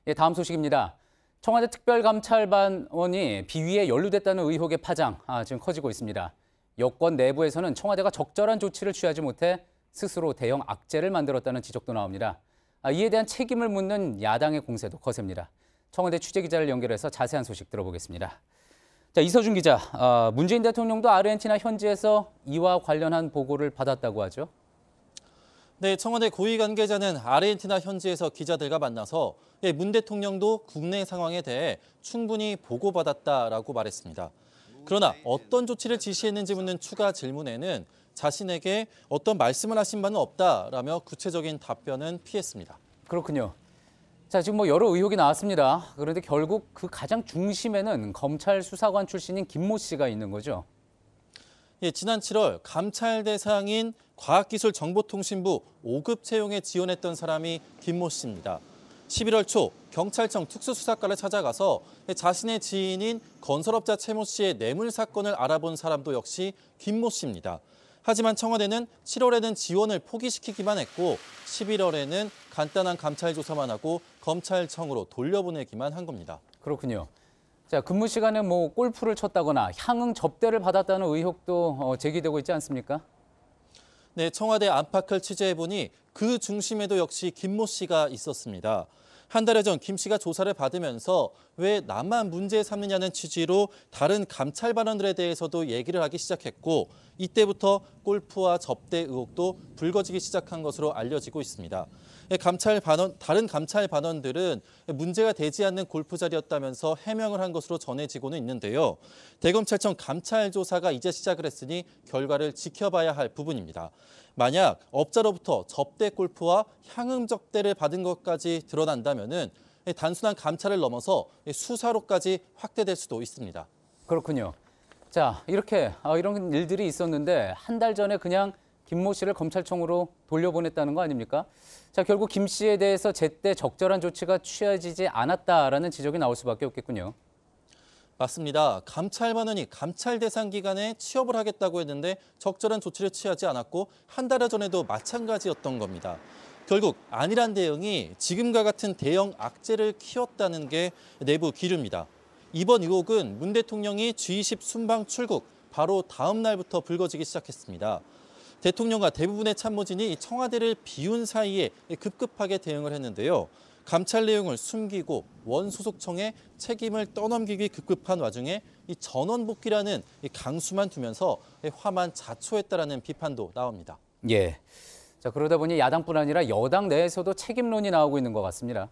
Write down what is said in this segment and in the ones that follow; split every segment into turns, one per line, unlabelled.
예, 다음 소식입니다. 청와대 특별감찰반원이 비위에 연루됐다는 의혹의 파장 지금 커지고 있습니다. 여권 내부에서는 청와대가 적절한 조치를 취하지 못해 스스로 대형 악재를 만들었다는 지적도 나옵니다. 이에 대한 책임을 묻는 야당의 공세도 거셉니다. 청와대 취재기자를 연결해서 자세한 소식 들어보겠습니다. 자, 이서준 기자, 문재인 대통령도 아르헨티나 현지에서 이와 관련한 보고를 받았다고 하죠?
네, 청와대 고위 관계자는 아르헨티나 현지에서 기자들과 만나서 문 대통령도 국내 상황에 대해 충분히 보고받았다라고 말했습니다. 그러나 어떤 조치를 지시했는지 묻는 추가 질문에는 자신에게 어떤 말씀을 하신 바는 없다라며 구체적인 답변은 피했습니다.
그렇군요. 자, 지금 여러 의혹이 나왔습니다. 그런데 결국 그 가장 중심에는 검찰 수사관 출신인 김모 씨가 있는 거죠.
예, 지난 7월 감찰 대상인 과학기술정보통신부 5급 채용에 지원했던 사람이 김모 씨입니다. 11월 초 경찰청 특수수사과를 찾아가서 자신의 지인인 건설업자 최모 씨의 뇌물 사건을 알아본 사람도 역시 김모 씨입니다. 하지만 청와대는 7월에는 지원을 포기시키기만 했고 11월에는 간단한 감찰 조사만 하고 검찰청으로 돌려보내기만 한 겁니다.
그렇군요. 자, 근무 시간에 골프를 쳤다거나 향응 접대를 받았다는 의혹도 제기되고 있지 않습니까?
네, 청와대 안팎을 취재해보니 그 중심에도 역시 김모 씨가 있었습니다. 한 달 전 김 씨가 조사를 받으면서 왜 나만 문제 삼느냐는 취지로 다른 감찰반원들에 대해서도 얘기를 하기 시작했고 이때부터 골프와 접대 의혹도 불거지기 시작한 것으로 알려지고 있습니다. 다른 감찰반원들은 문제가 되지 않는 골프 자리였다면서 해명을 한 것으로 전해지고는 있는데요. 대검찰청 감찰 조사가 이제 시작을 했으니 결과를 지켜봐야 할 부분입니다. 만약 업자로부터 접대 골프와 향응 접대를 받은 것까지 드러난다면은 단순한 감찰을 넘어서 수사로까지 확대될 수도 있습니다.
그렇군요. 자, 이런 일들이 있었는데 한 달 전에 그냥 김모 씨를 검찰청으로 돌려보냈다는 거 아닙니까? 자, 결국 김 씨에 대해서 제때 적절한 조치가 취해지지 않았다라는 지적이 나올 수밖에 없겠군요.
맞습니다. 감찰반원이 감찰 대상 기간에 취업을 하겠다고 했는데 적절한 조치를 취하지 않았고 한 달 전에도 마찬가지였던 겁니다. 결국 안일한 대응이 지금과 같은 대형 악재를 키웠다는 게 내부 기류입니다. 이번 의혹은 문 대통령이 G20 순방 출국 바로 다음 날부터 불거지기 시작했습니다. 대통령과 대부분의 참모진이 청와대를 비운 사이에 급급하게 대응을 했는데요. 감찰 내용을 숨기고 원소속청에 책임을 떠넘기기 급급한 와중에 이 전원 복귀라는 강수만 두면서 화만 자초했다라는 비판도 나옵니다.
예. 자, 그러다 보니 야당뿐 아니라 여당 내에서도 책임론이 나오고 있는 것 같습니다.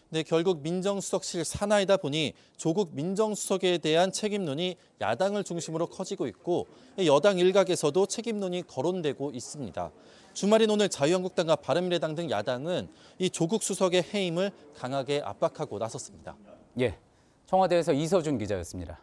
네, 결국 민정수석실 사나이다 보니 조국 민정수석에 대한 책임론이 야당을 중심으로 커지고 있고 여당 일각에서도 책임론이 거론되고 있습니다. 주말인 오늘 자유한국당과 바른미래당 등 야당은 이 조국 수석의 해임을 강하게 압박하고 나섰습니다.
예, 청와대에서 이서준 기자였습니다.